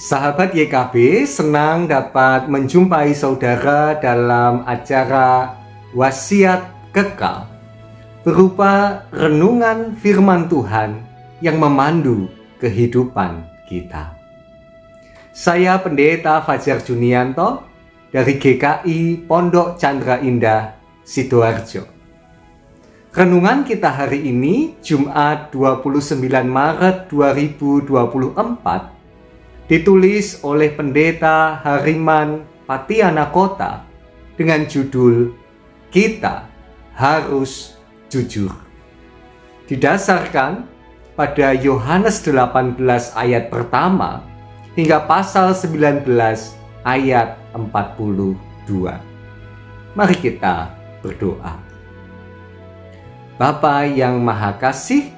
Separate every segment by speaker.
Speaker 1: Sahabat YKB, senang dapat menjumpai saudara dalam acara Wasiat Kekal, berupa renungan firman Tuhan yang memandu kehidupan kita. Saya Pendeta Fajar Junianto dari GKI Pondok Chandra Indah, Sidoarjo. Renungan kita hari ini, Jumat 29 Maret 2024, ditulis oleh Pendeta Hariman Patiana Kota dengan judul Kita Harus Jujur. Didasarkan pada Yohanes 18 ayat pertama hingga pasal 19 ayat 42. Mari kita berdoa. Bapa yang Maha Kasih,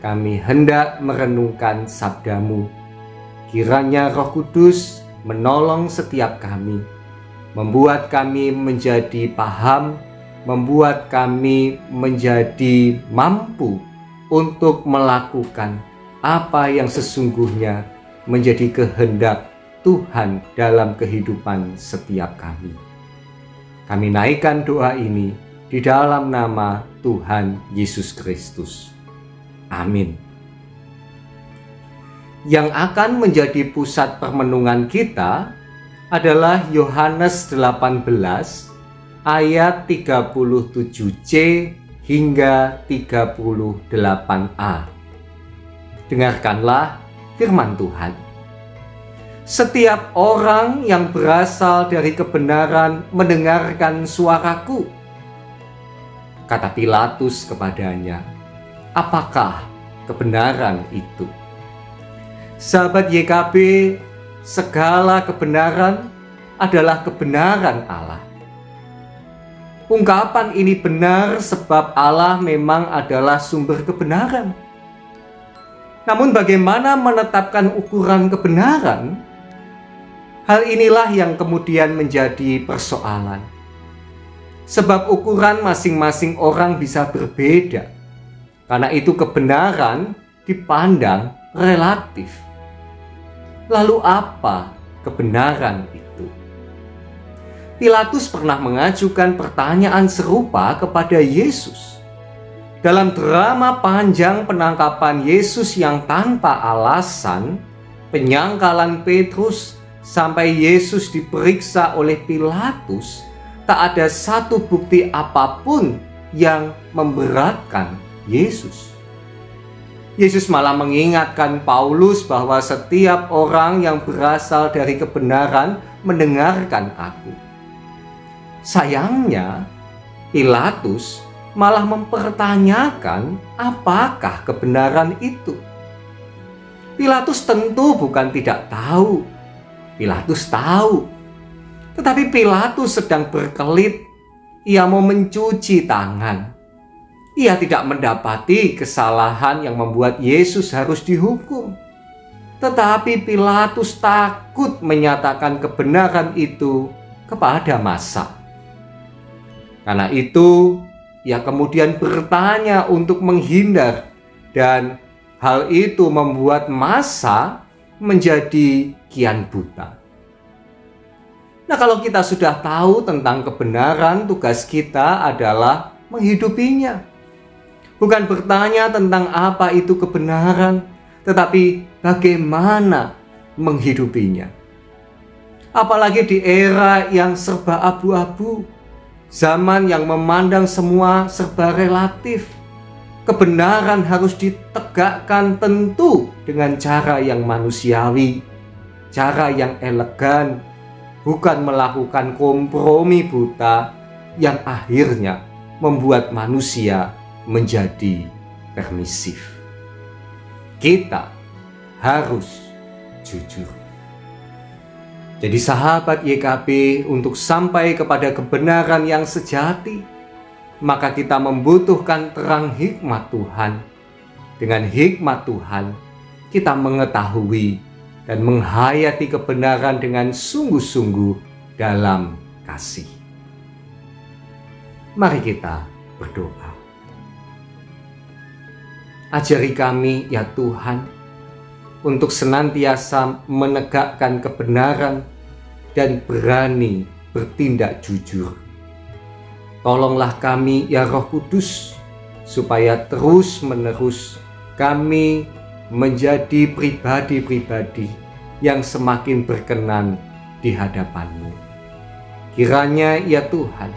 Speaker 1: kami hendak merenungkan sabda-Mu. Kiranya Roh Kudus menolong setiap kami, membuat kami menjadi paham, membuat kami menjadi mampu untuk melakukan apa yang sesungguhnya menjadi kehendak Tuhan dalam kehidupan setiap kami. Kami naikkan doa ini di dalam nama Tuhan Yesus Kristus. Amin. Yang akan menjadi pusat permenungan kita adalah Yohanes 18 ayat 37c hingga 38a. Dengarkanlah firman Tuhan. Setiap orang yang berasal dari kebenaran mendengarkan suaraku. Kata Pilatus kepadanya, apakah kebenaran itu? Sahabat YKB, segala kebenaran adalah kebenaran Allah. Ungkapan ini benar sebab Allah memang adalah sumber kebenaran. Namun bagaimana menetapkan ukuran kebenaran? Hal inilah yang kemudian menjadi persoalan. Sebab ukuran masing-masing orang bisa berbeda. Karena itu kebenaran dipandang relatif. Lalu apa kebenaran itu? Pilatus pernah mengajukan pertanyaan serupa kepada Yesus. Dalam drama panjang penangkapan Yesus yang tanpa alasan, penyangkalan Petrus, sampai Yesus diperiksa oleh Pilatus, tak ada satu bukti apapun yang memberatkan Yesus. Yesus malah mengingatkan Paulus bahwa setiap orang yang berasal dari kebenaran mendengarkan aku. Sayangnya, Pilatus malah mempertanyakan apakah kebenaran itu. Pilatus tentu bukan tidak tahu. Pilatus tahu. Tetapi Pilatus sedang berkelit. Ia mau mencuci tangan. Ia tidak mendapati kesalahan yang membuat Yesus harus dihukum. Tetapi Pilatus takut menyatakan kebenaran itu kepada massa. Karena itu, ia kemudian bertanya untuk menghindar, dan hal itu membuat massa menjadi kian buta. Nah, kalau kita sudah tahu tentang kebenaran, tugas kita adalah menghidupinya. Bukan bertanya tentang apa itu kebenaran, tetapi bagaimana menghidupinya. Apalagi di era yang serba abu-abu, zaman yang memandang semua serba relatif. Kebenaran harus ditegakkan tentu dengan cara yang manusiawi, cara yang elegan, bukan melakukan kompromi buta yang akhirnya membuat manusia menjadi permisif. Kita harus jujur. Jadi sahabat YKB, untuk sampai kepada kebenaran yang sejati, maka kita membutuhkan terang hikmat Tuhan. Dengan hikmat Tuhan, kita mengetahui dan menghayati kebenaran dengan sungguh-sungguh dalam kasih. Mari kita berdoa. Ajari kami ya Tuhan, untuk senantiasa menegakkan kebenaran dan berani bertindak jujur. Tolonglah kami ya Roh Kudus, supaya terus-menerus kami menjadi pribadi-pribadi yang semakin berkenan di hadapan-Mu. Kiranya ya Tuhan,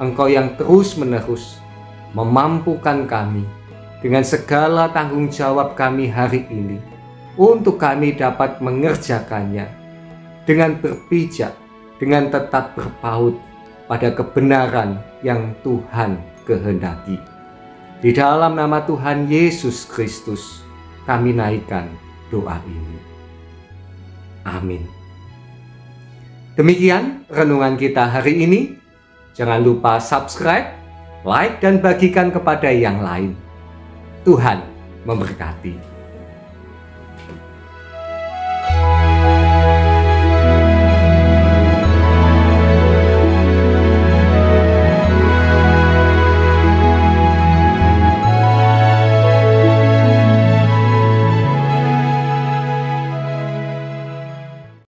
Speaker 1: Engkau yang terus-menerus memampukan kami dengan segala tanggung jawab kami hari ini, untuk kami dapat mengerjakannya dengan berpijak, dengan tetap berpaut pada kebenaran yang Tuhan kehendaki. Di dalam nama Tuhan Yesus Kristus, kami naikkan doa ini. Amin. Demikian renungan kita hari ini. Jangan lupa subscribe, like, dan bagikan kepada yang lain. Tuhan memberkati.